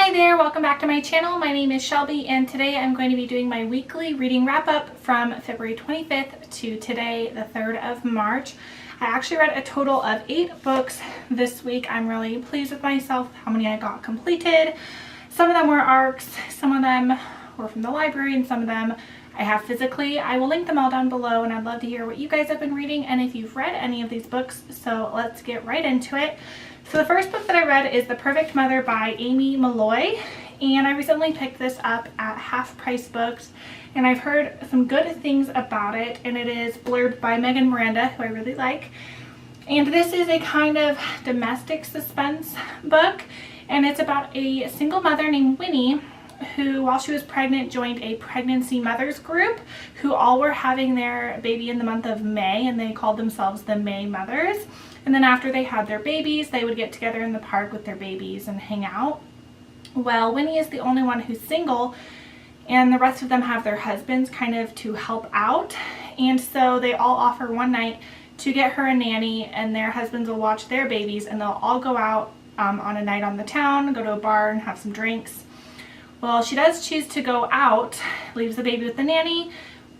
Hi there, welcome back to my channel. My name is Shelby and today I'm going to be doing my weekly reading wrap-up from February 25th to today, the 3rd of March. I actually read a total of 8 books this week. I'm really pleased with myself, how many I got completed. Some of them were ARCs, some of them were from the library, and some of them I have physically. I will link them all down below and I'd love to hear what you guys have been reading and if you've read any of these books. So let's get right into it. So the first book that I read is The Perfect Mother by Amy Molloy, and I recently picked this up at Half Price Books and I've heard some good things about it, and it is blurbed by Megan Miranda, who I really like. And this is a kind of domestic suspense book, and it's about a single mother named Winnie who, while she was pregnant, joined a pregnancy mothers group who all were having their baby in the month of May, and they called themselves the May Mothers. And then after they had their babies, they would get together in the park with their babies and hang out. Well, Winnie is the only one who's single, and the rest of them have their husbands kind of to help out. And so they all offer one night to get her a nanny, and their husbands will watch their babies, and they'll all go out on a night on the town, go to a bar and have some drinks. Well, she does choose to go out, leaves the baby with the nanny.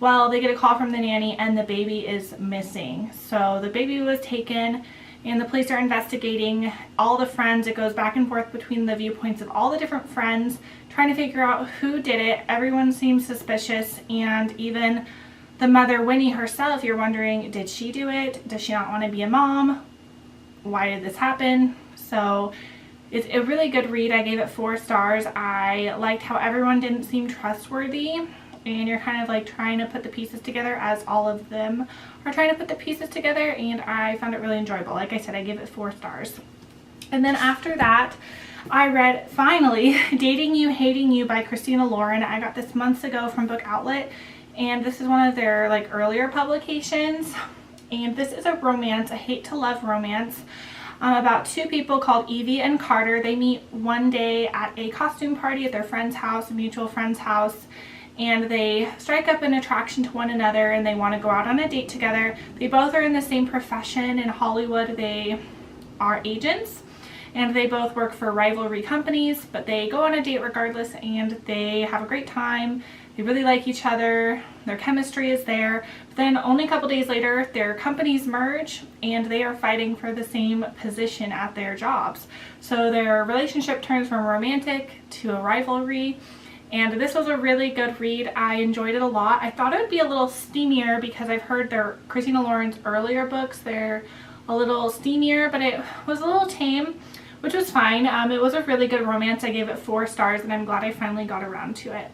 Well, they get a call from the nanny and the baby is missing. So the baby was taken and the police are investigating all the friends. It goes back and forth between the viewpoints of all the different friends, trying to figure out who did it. Everyone seems suspicious, and even the mother, Winnie herself, you're wondering, did she do it? Does she not want to be a mom? Why did this happen? So it's a really good read. I gave it 4 stars. I liked how everyone didn't seem trustworthy, and you're kind of like trying to put the pieces together as all of them are trying to put the pieces together, and I found it really enjoyable. Like I said, I gave it 4 stars. And then after that, I read, finally, Dating You, Hating You by Christina Lauren. I got this months ago from Book Outlet, and this is one of their like earlier publications. And this is a romance, a hate to love romance. About 2 people called Evie and Carter. They meet one day at a costume party at their friend's house, a mutual friend's house, and they strike up an attraction to one another and they want to go out on a date together. They both are in the same profession in Hollywood. They are agents and they both work for rivalry companies, but they go on a date regardless and they have a great time. They really like each other, their chemistry is there. But then only a couple days later, their companies merge and they are fighting for the same position at their jobs. So their relationship turns from romantic to a rivalry. And this was a really good read. I enjoyed it a lot. I thought it would be a little steamier because I've heard Christina Lauren's earlier books, they're a little steamier, but it was a little tame, which was fine. It was a really good romance. I gave it 4 stars and I'm glad I finally got around to it.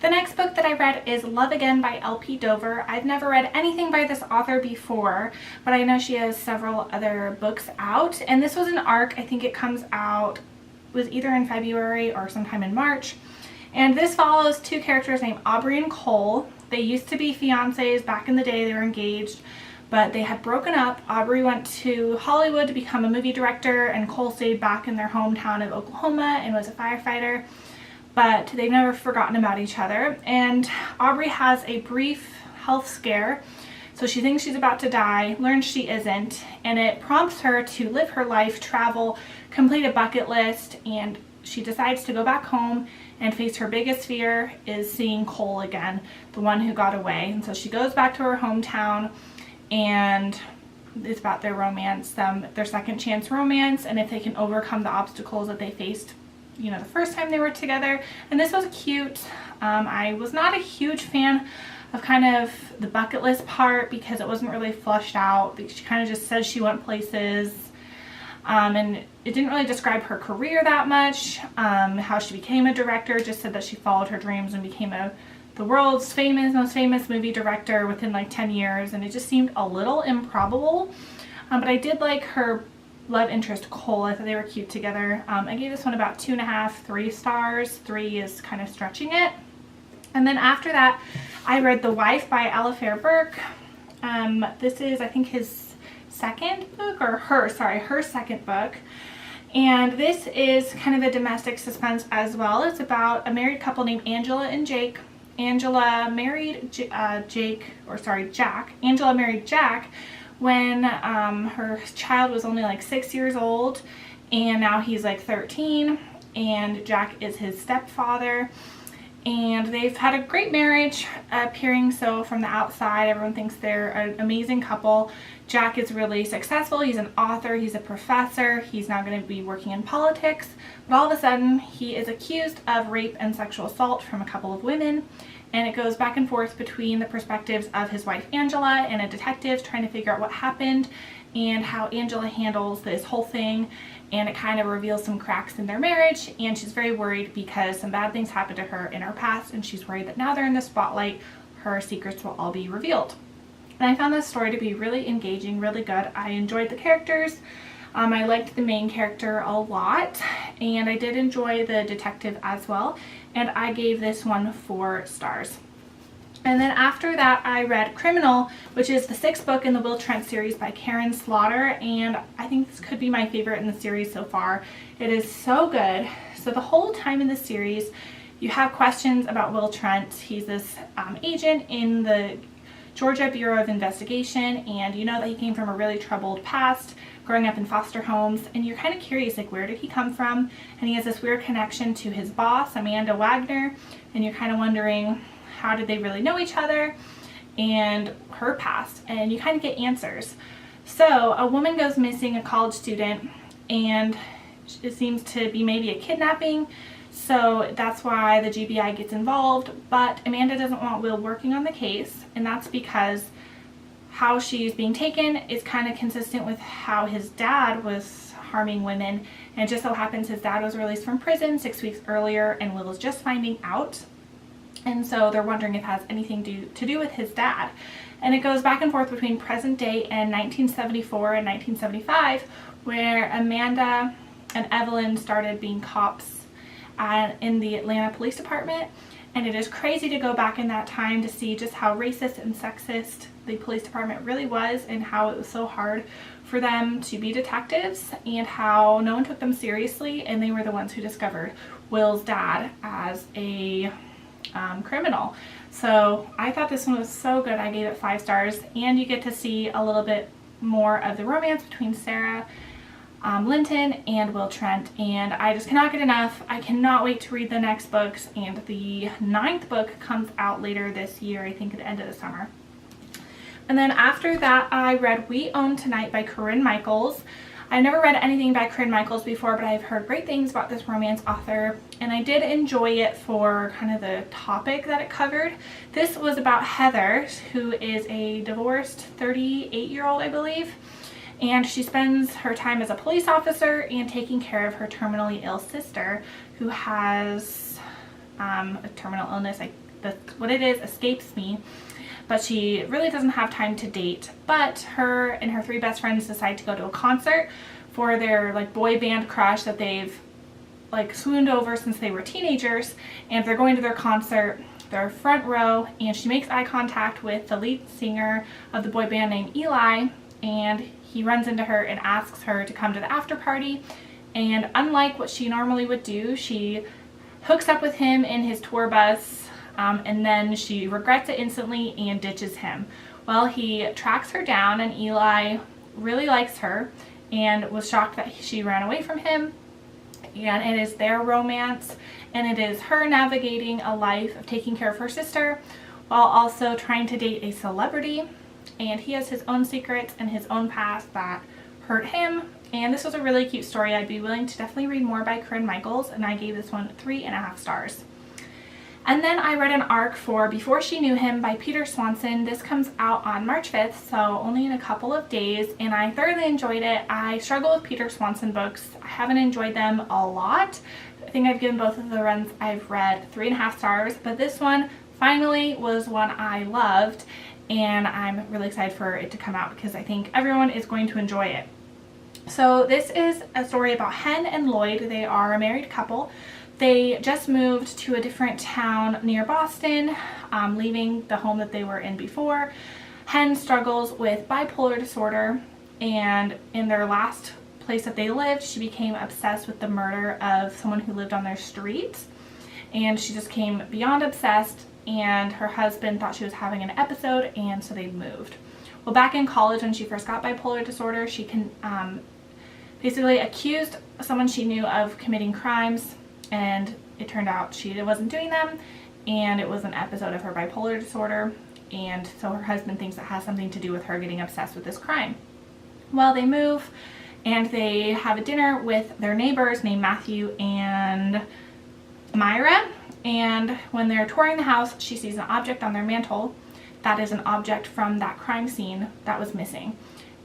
The next book that I read is Love Again by L.P. Dover. I've never read anything by this author before, but I know she has several other books out. And this was an ARC. I think it comes out, was either in February or sometime in March. And this follows 2 characters named Aubrey and Cole. They used to be fiancés back in the day. They were engaged, but they had broken up. Aubrey went to Hollywood to become a movie director, and Cole stayed back in their hometown of Oklahoma and was a firefighter. But they've never forgotten about each other. And Aubrey has a brief health scare, so she thinks she's about to die, learns she isn't, and it prompts her to live her life, travel, complete a bucket list, and she decides to go back home and face her biggest fear is seeing Cole again, the one who got away. And so she goes back to her hometown, and it's about their romance, their second chance romance, and if they can overcome the obstacles that they faced, you know, the first time they were together. And this was cute. I was not a huge fan of kind of the bucket list part because it wasn't really fleshed out. She kind of just says she went places, and it didn't really describe her career that much. How she became a director, just said that she followed her dreams and became the world's most famous movie director within like 10 years, and it just seemed a little improbable. But I did like her love interest Cole. I thought they were cute together. I gave this one about 2.5, 3 stars. 3 is kind of stretching it. And then after that, I read The Wife by Alifair Burke. This is, I think, his second book, or her second book. And this is kind of a domestic suspense as well. It's about a married couple named Angela and Jake. Angela married Jack. Angela married Jack when her child was only like 6 years old, and now he's like 13. and Jack is his stepfather. And they've had a great marriage, appearing so from the outside. Everyone thinks they're an amazing couple. Jack is really successful. He's an author, he's a professor, he's now going to be working in politics. But all of a sudden, he is accused of rape and sexual assault from a couple of women. And it goes back and forth between the perspectives of his wife Angela and a detective trying to figure out what happened and how Angela handles this whole thing. And it kind of reveals some cracks in their marriage, and she's very worried because some bad things happened to her in her past, and she's worried that now they're in the spotlight, her secrets will all be revealed. And I found this story to be really engaging, really good. I enjoyed the characters. I liked the main character a lot, and I did enjoy the detective as well, and I gave this one 4 stars. And then after that, I read Criminal, which is the 6th book in the Will Trent series by Karen Slaughter, and I think this could be my favorite in the series so far. It is so good. So the whole time in the series, you have questions about Will Trent. He's this agent in the Georgia Bureau of Investigation, and you know that he came from a really troubled past, growing up in foster homes, and you're kind of curious, like, where did he come from? And he has this weird connection to his boss, Amanda Wagner, and you're kind of wondering, how did they really know each other and her past, and you kind of get answers. So a woman goes missing, a college student, and it seems to be maybe a kidnapping, so that's why the GBI gets involved. But Amanda doesn't want Will working on the case, and that's because how she's being taken is kind of consistent with how his dad was harming women, and it just so happens his dad was released from prison 6 weeks earlier, and Will is just finding out. And so they're wondering if it has anything to do with his dad. And it goes back and forth between present day and 1974 and 1975, where Amanda and Evelyn started being cops in the Atlanta Police Department. And it is crazy to go back in that time to see just how racist and sexist the police department really was, and how it was so hard for them to be detectives, and how no one took them seriously, and they were the ones who discovered Will's dad as a criminal. So I thought this one was so good. I gave it 5 stars, and you get to see a little bit more of the romance between Sarah Linton and Will Trent, and I just cannot get enough. I cannot wait to read the next books, and the 9th book comes out later this year, I think at the end of the summer. And then after that, I read We Own Tonight by Corinne Michaels. I've never read anything by Corinne Michaels before, but I've heard great things about this romance author, and I did enjoy it for kind of the topic that it covered. This was about Heather, who is a divorced 38-year-old, I believe, and she spends her time as a police officer and taking care of her terminally ill sister, who has a terminal illness. What it is escapes me. But she really doesn't have time to date. But her and her 3 best friends decide to go to a concert for their boy band crush that they've swooned over since they were teenagers, and they're going to their concert. They're front row, and she makes eye contact with the lead singer of the boy band named Eli, and he runs into her and asks her to come to the after party. And unlike what she normally would do, she hooks up with him in his tour bus. And then she regrets it instantly and ditches him. Well, he tracks her down, and Eli really likes her and was shocked that she ran away from him. And it is their romance, and it is her navigating a life of taking care of her sister while also trying to date a celebrity. And he has his own secrets and his own past that hurt him. And this was a really cute story. I'd be willing to definitely read more by Corinne Michaels, and I gave this one 3.5 stars. And then I read an arc for Before She Knew Him by Peter Swanson. This comes out on March 5th, so only in a couple of days, and I thoroughly enjoyed it. I struggle with Peter Swanson books. I haven't enjoyed them a lot. I think I've given both of the runs I've read 3.5 stars, but this one finally was one I loved, and I'm really excited for it to come out because I think everyone is going to enjoy it. So this is a story about Hen and Lloyd. They are a married couple. They just moved to a different town near Boston, leaving the home that they were in before. Hen struggles with bipolar disorder, and in their last place that they lived, she became obsessed with the murder of someone who lived on their street. And she just came beyond obsessed, and her husband thought she was having an episode, and so they moved. Well, back in college when she first got bipolar disorder, she basically accused someone she knew of committing crimes, and it turned out she wasn't doing them, and it was an episode of her bipolar disorder, and so her husband thinks it has something to do with her getting obsessed with this crime. Well, they move and they have a dinner with their neighbors named Matthew and Myra, and when they're touring the house, she sees an object on their mantle that is an object from that crime scene that was missing.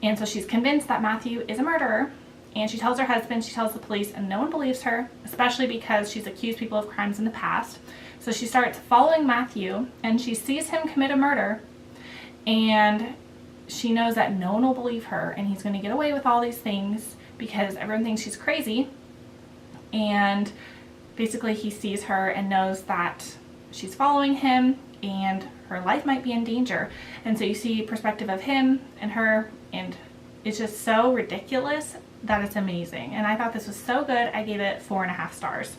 And so she's convinced that Matthew is a murderer, and she tells her husband, she tells the police, and no one believes her, especially because she's accused people of crimes in the past. So she starts following Matthew, and she sees him commit a murder, and she knows that no one will believe her, and he's going to get away with all these things because everyone thinks she's crazy. And basically he sees her and knows that she's following him and her life might be in danger. And so you see perspective of him and her, and it's just so ridiculous that it's amazing. And I thought this was so good. I gave it 4.5 stars.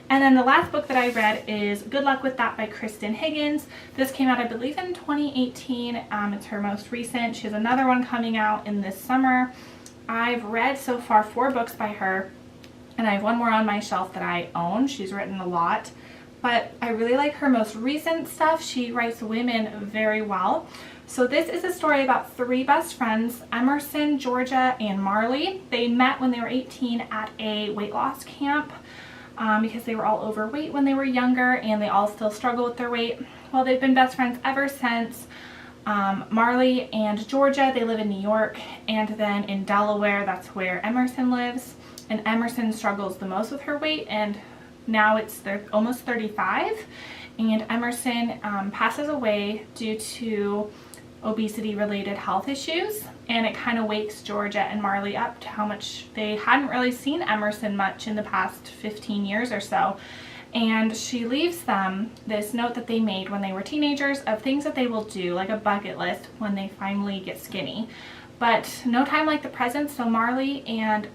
And then the last book that I read is Good Luck With That by Kristan Higgins. This came out, I believe, in 2018. It's her most recent. She has another one coming out in this summer. I've read so far 4 books by her, and I have one more on my shelf that I own. She's written a lot, but I really like her most recent stuff. She writes women very well. So this is a story about 3 best friends, Emerson, Georgia, and Marley. They met when they were 18 at a weight loss camp because they were all overweight when they were younger, and they all still struggle with their weight. Well, they've been best friends ever since. Marley and Georgia, they live in New York, and then in Delaware, that's where Emerson lives. And Emerson struggles the most with her weight, and now they're almost 35, and Emerson passes away due to obesity related health issues, and it kind of wakes Georgia and Marley up to how much they hadn't really seen Emerson much in the past 15 years or so. And she leaves them this note that they made when they were teenagers of things that they will do, like a bucket list, when they finally get skinny. But no time like the present, so Marley and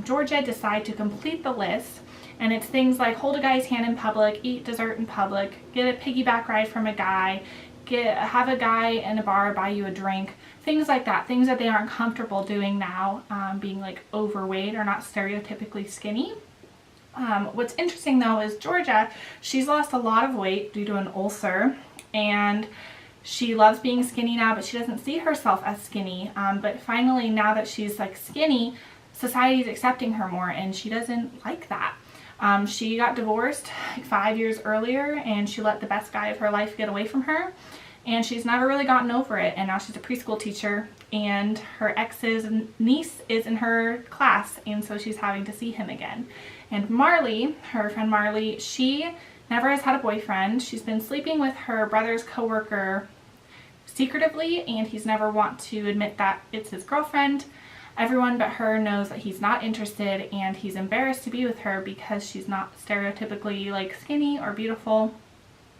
Georgia decide to complete the list, and it's things like hold a guy's hand in public, eat dessert in public, get a piggyback ride from a guy, have a guy in a bar buy you a drink, things like that, things that they aren't comfortable doing now, being like overweight or not stereotypically skinny. What's interesting though is Georgia, she's lost a lot of weight due to an ulcer, and she loves being skinny now, but she doesn't see herself as skinny. But finally, now that she's like skinny, society's accepting her more, and she doesn't like that. She got divorced like 5 years earlier, and she let the best guy of her life get away from her, and she's never really gotten over it. And now she's a preschool teacher, and her ex's niece is in her class, and so she's having to see him again. And Marley, her friend Marley, she never has had a boyfriend. She's been sleeping with her brother's coworker secretively, and he's never want to admit that it's his girlfriend. Everyone but her knows that he's not interested, and he's embarrassed to be with her because she's not stereotypically like skinny or beautiful.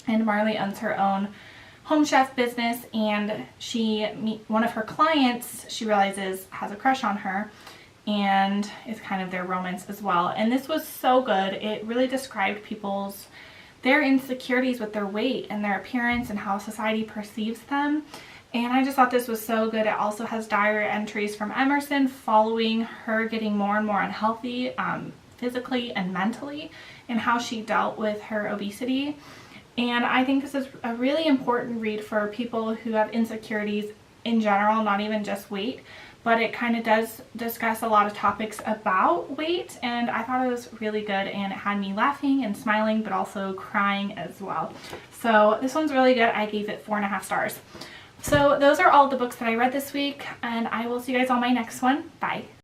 And Marley owns her own home chef business, and one of her clients, she realizes, has a crush on her, and it's kind of their romance as well. And this was so good. It really described their insecurities with their weight and their appearance and how society perceives them. And I just thought this was so good. It also has diary entries from Emerson following her getting more and more unhealthy physically and mentally, and how she dealt with her obesity. And I think this is a really important read for people who have insecurities in general, not even just weight, but it kind of does discuss a lot of topics about weight, and I thought it was really good, and it had me laughing and smiling but also crying as well. So this one's really good. I gave it 4.5 stars. So those are all the books that I read this week, and I will see you guys on my next one. Bye.